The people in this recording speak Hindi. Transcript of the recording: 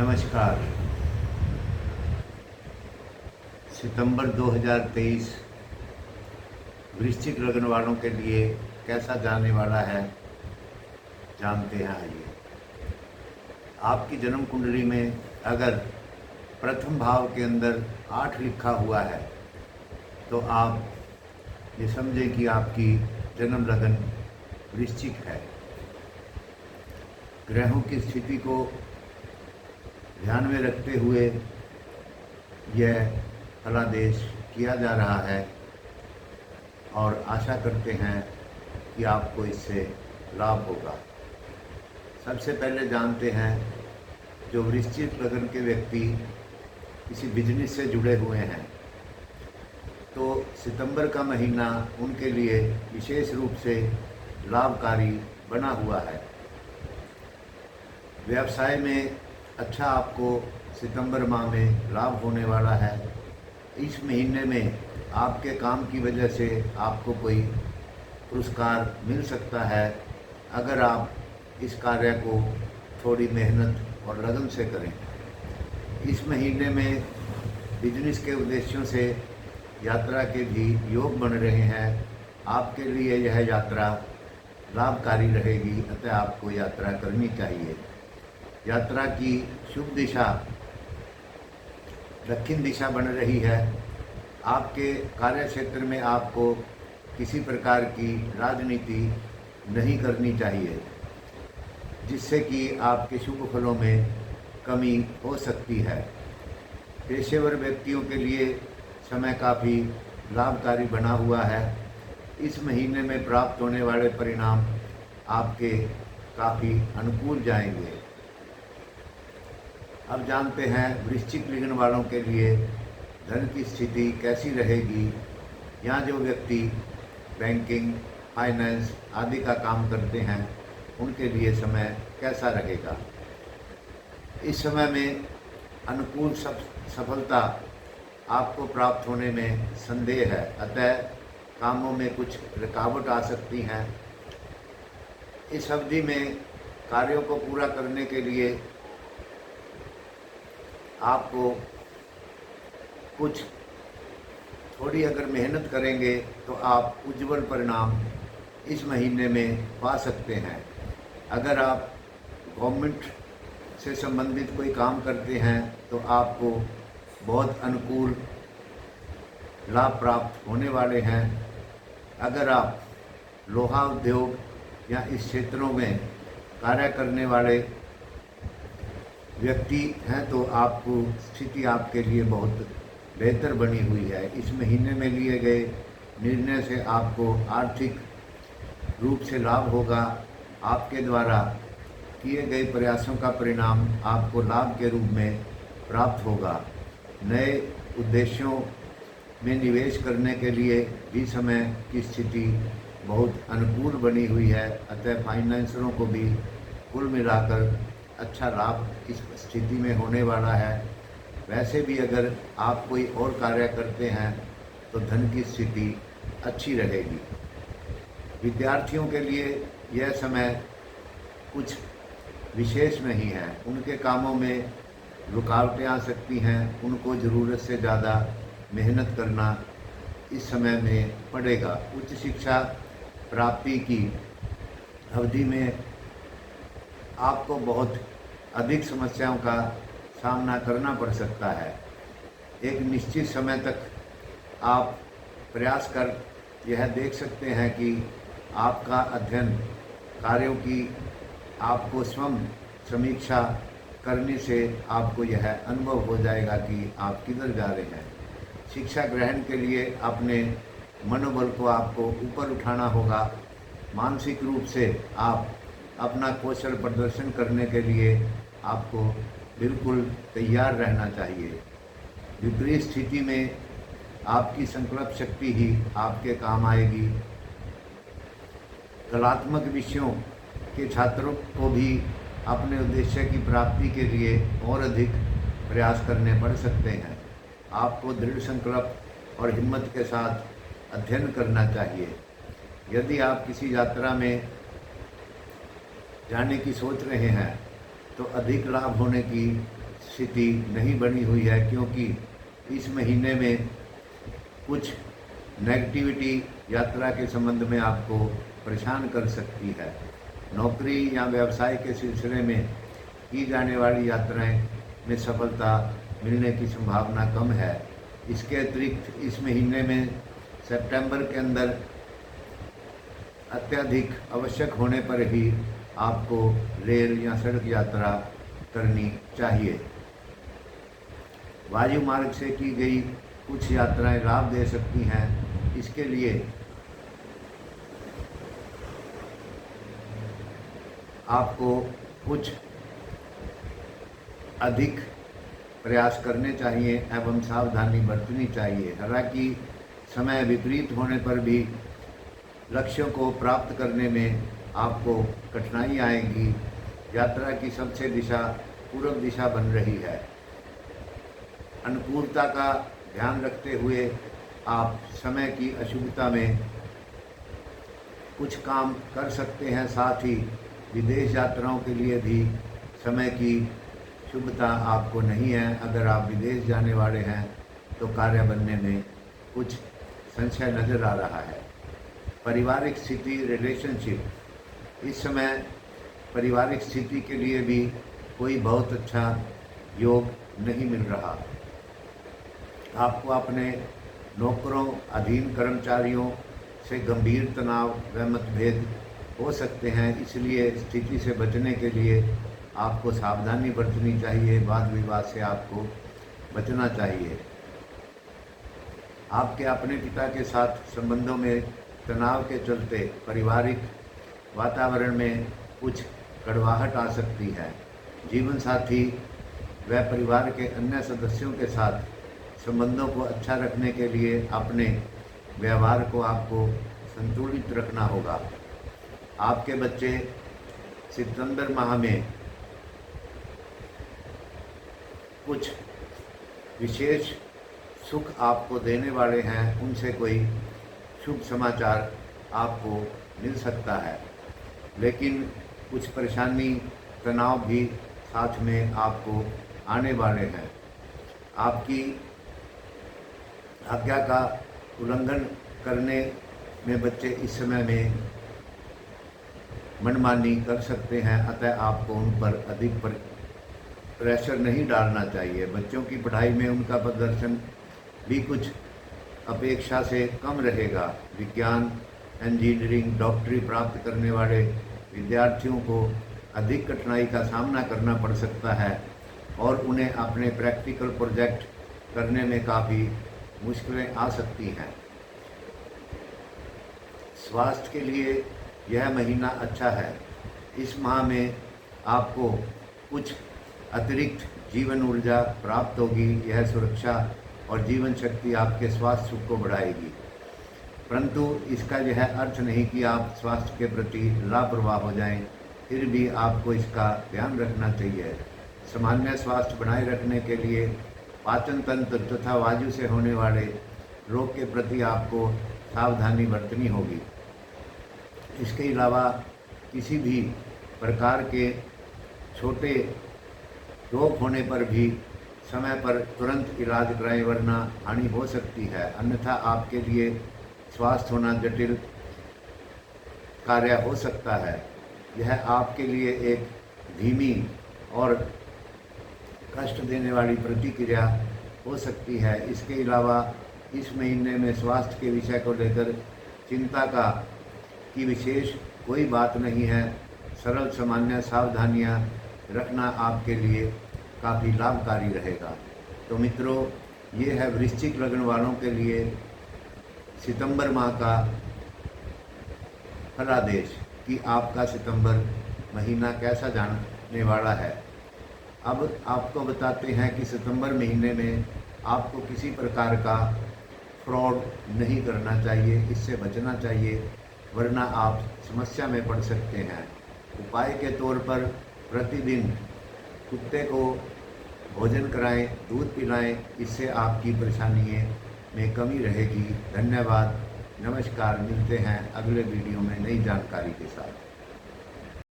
नमस्कार। सितंबर 2023 वृश्चिक लग्न वालों के लिए कैसा जाने वाला है, जानते हैं। आइए, आपकी जन्म कुंडली में अगर प्रथम भाव के अंदर 8 लिखा हुआ है तो आप ये समझें कि आपकी जन्म लगन वृश्चिक है। ग्रहों की स्थिति को ध्यान में रखते हुए यह फलादेश किया जा रहा है और आशा करते हैं कि आपको इससे लाभ होगा। सबसे पहले जानते हैं, जो वृश्चिक लग्न के व्यक्ति किसी बिजनेस से जुड़े हुए हैं तो सितंबर का महीना उनके लिए विशेष रूप से लाभकारी बना हुआ है। व्यवसाय में अच्छा आपको सितंबर माह में लाभ होने वाला है। इस महीने में आपके काम की वजह से आपको कोई पुरस्कार मिल सकता है, अगर आप इस कार्य को थोड़ी मेहनत और लगन से करें। इस महीने में बिजनेस के उद्देश्यों से यात्रा के भी योग बन रहे हैं। आपके लिए यह यात्रा लाभकारी रहेगी, अतः आपको यात्रा करनी चाहिए। यात्रा की शुभ दिशा दक्षिण दिशा बन रही है। आपके कार्य क्षेत्र में आपको किसी प्रकार की राजनीति नहीं करनी चाहिए, जिससे कि आपके शुभ फलों में कमी हो सकती है। पेशेवर व्यक्तियों के लिए समय काफ़ी लाभकारी बना हुआ है। इस महीने में प्राप्त होने वाले परिणाम आपके काफ़ी अनुकूल जाएंगे। अब जानते हैं वृश्चिक लग्न वालों के लिए धन की स्थिति कैसी रहेगी। यहाँ जो व्यक्ति बैंकिंग, फाइनेंस आदि का काम करते हैं उनके लिए समय कैसा रहेगा। इस समय में अनुकूल सफलता आपको प्राप्त होने में संदेह है, अतः कामों में कुछ रुकावट आ सकती हैं। इस अवधि में कार्यों को पूरा करने के लिए आपको कुछ थोड़ी अगर मेहनत करेंगे तो आप उज्जवल परिणाम इस महीने में पा सकते हैं। अगर आप गवर्नमेंट से संबंधित कोई काम करते हैं तो आपको बहुत अनुकूल लाभ प्राप्त होने वाले हैं। अगर आप लोहा उद्योग या इस क्षेत्रों में कार्य करने वाले व्यक्ति हैं तो आपको स्थिति आपके लिए बहुत बेहतर बनी हुई है। इस महीने में लिए गए निर्णय से आपको आर्थिक रूप से लाभ होगा। आपके द्वारा किए गए प्रयासों का परिणाम आपको लाभ के रूप में प्राप्त होगा। नए उद्देश्यों में निवेश करने के लिए भी समय की स्थिति बहुत अनुकूल बनी हुई है, अतः फाइनेंसरों को भी कुल मिलाकर अच्छा लाभ इस स्थिति में होने वाला है। वैसे भी अगर आप कोई और कार्य करते हैं तो धन की स्थिति अच्छी रहेगी। विद्यार्थियों के लिए यह समय कुछ विशेष नहीं है। उनके कामों में रुकावटें आ सकती हैं, उनको ज़रूरत से ज़्यादा मेहनत करना इस समय में पड़ेगा। उच्च शिक्षा प्राप्ति की अवधि में आपको बहुत अधिक समस्याओं का सामना करना पड़ सकता है। एक निश्चित समय तक आप प्रयास कर यह देख सकते हैं कि आपका अध्ययन कार्यों की आपको स्वयं समीक्षा करने से आपको यह अनुभव हो जाएगा कि आप किधर जा रहे हैं। शिक्षा ग्रहण के लिए अपने मनोबल को आपको ऊपर उठाना होगा। मानसिक रूप से आप अपना कौशल प्रदर्शन करने के लिए आपको बिल्कुल तैयार रहना चाहिए। विपरीत स्थिति में आपकी संकल्प शक्ति ही आपके काम आएगी। कलात्मक विषयों के छात्रों को भी अपने उद्देश्य की प्राप्ति के लिए और अधिक प्रयास करने पड़ सकते हैं। आपको दृढ़ संकल्प और हिम्मत के साथ अध्ययन करना चाहिए। यदि आप किसी यात्रा में जाने की सोच रहे हैं तो अधिक लाभ होने की स्थिति नहीं बनी हुई है, क्योंकि इस महीने में कुछ नेगेटिविटी यात्रा के संबंध में आपको परेशान कर सकती है। नौकरी या व्यवसाय के सिलसिले में की जाने वाली यात्राएं में सफलता मिलने की संभावना कम है। इसके अतिरिक्त इस महीने में सितंबर के अंदर अत्यधिक आवश्यक होने पर ही आपको रेल या सड़क यात्रा करनी चाहिए। वायु मार्ग से की गई कुछ यात्राएं लाभ दे सकती हैं। इसके लिए आपको कुछ अधिक प्रयास करने चाहिए एवं सावधानी बरतनी चाहिए। हालांकि समय विपरीत होने पर भी लक्ष्यों को प्राप्त करने में आपको कठिनाई आएगी। यात्रा की सबसे दिशा पूर्व दिशा बन रही है। अनुकूलता का ध्यान रखते हुए आप समय की अशुभता में कुछ काम कर सकते हैं। साथ ही विदेश यात्राओं के लिए भी समय की शुभता आपको नहीं है। अगर आप विदेश जाने वाले हैं तो कार्य बनने में कुछ संशय नज़र आ रहा है। पारिवारिक स्थिति, रिलेशनशिप, इस समय पारिवारिक स्थिति के लिए भी कोई बहुत अच्छा योग नहीं मिल रहा। आपको अपने नौकरों, अधीन कर्मचारियों से गंभीर तनाव व मतभेद हो सकते हैं। इसलिए स्थिति से बचने के लिए आपको सावधानी बरतनी चाहिए। वाद विवाद से आपको बचना चाहिए। आपके अपने पिता के साथ संबंधों में तनाव के चलते पारिवारिक वातावरण में कुछ कड़वाहट आ सकती है। जीवन साथी व परिवार के अन्य सदस्यों के साथ संबंधों को अच्छा रखने के लिए अपने व्यवहार को आपको संतुलित रखना होगा। आपके बच्चे सितंबर माह में कुछ विशेष सुख आपको देने वाले हैं। उनसे कोई शुभ समाचार आपको मिल सकता है, लेकिन कुछ परेशानी, तनाव भी साथ में आपको आने वाले हैं। आपकी आज्ञा का उल्लंघन करने में बच्चे इस समय में मनमानी कर सकते हैं। अतः आपको उन पर अधिक प्रेशर नहीं डालना चाहिए। बच्चों की पढ़ाई में उनका प्रदर्शन भी कुछ अपेक्षा से कम रहेगा। विज्ञान, इंजीनियरिंग, डॉक्टरी प्राप्त करने वाले विद्यार्थियों को अधिक कठिनाई का सामना करना पड़ सकता है और उन्हें अपने प्रैक्टिकल प्रोजेक्ट करने में काफ़ी मुश्किलें आ सकती हैं। स्वास्थ्य के लिए यह महीना अच्छा है। इस माह में आपको कुछ अतिरिक्त जीवन ऊर्जा प्राप्त होगी। यह सुरक्षा और जीवन शक्ति आपके स्वास्थ्य सुख को बढ़ाएगी, परंतु इसका यह अर्थ नहीं कि आप स्वास्थ्य के प्रति लापरवाह हो जाएं। फिर भी आपको इसका ध्यान रखना चाहिए। सामान्य स्वास्थ्य बनाए रखने के लिए पाचन तंत्र तथा वायु से होने वाले रोग के प्रति आपको सावधानी बरतनी होगी। इसके अलावा किसी भी प्रकार के छोटे रोग होने पर भी समय पर तुरंत इलाज कराएं, वरना हानि हो सकती है। अन्यथा आपके लिए स्वास्थ्य होना जटिल कार्य हो सकता है। यह आपके लिए एक धीमी और कष्ट देने वाली प्रतिक्रिया हो सकती है। इसके अलावा इस महीने में स्वास्थ्य के विषय को लेकर चिंता की विशेष कोई बात नहीं है। सरल सामान्य सावधानियां रखना आपके लिए काफ़ी लाभकारी रहेगा। तो मित्रों, ये है वृश्चिक लग्न वालों के लिए सितंबर माह का फलादेश कि आपका सितंबर महीना कैसा जाने वाला है। अब आपको बताते हैं कि सितंबर महीने में आपको किसी प्रकार का फ्रॉड नहीं करना चाहिए, इससे बचना चाहिए, वरना आप समस्या में पड़ सकते हैं। उपाय के तौर पर प्रतिदिन कुत्ते को भोजन कराएं, दूध पिलाएं, इससे आपकी परेशानियों में कमी रहेगी। धन्यवाद, नमस्कार। मिलते हैं अगले वीडियो में नई जानकारी के साथ।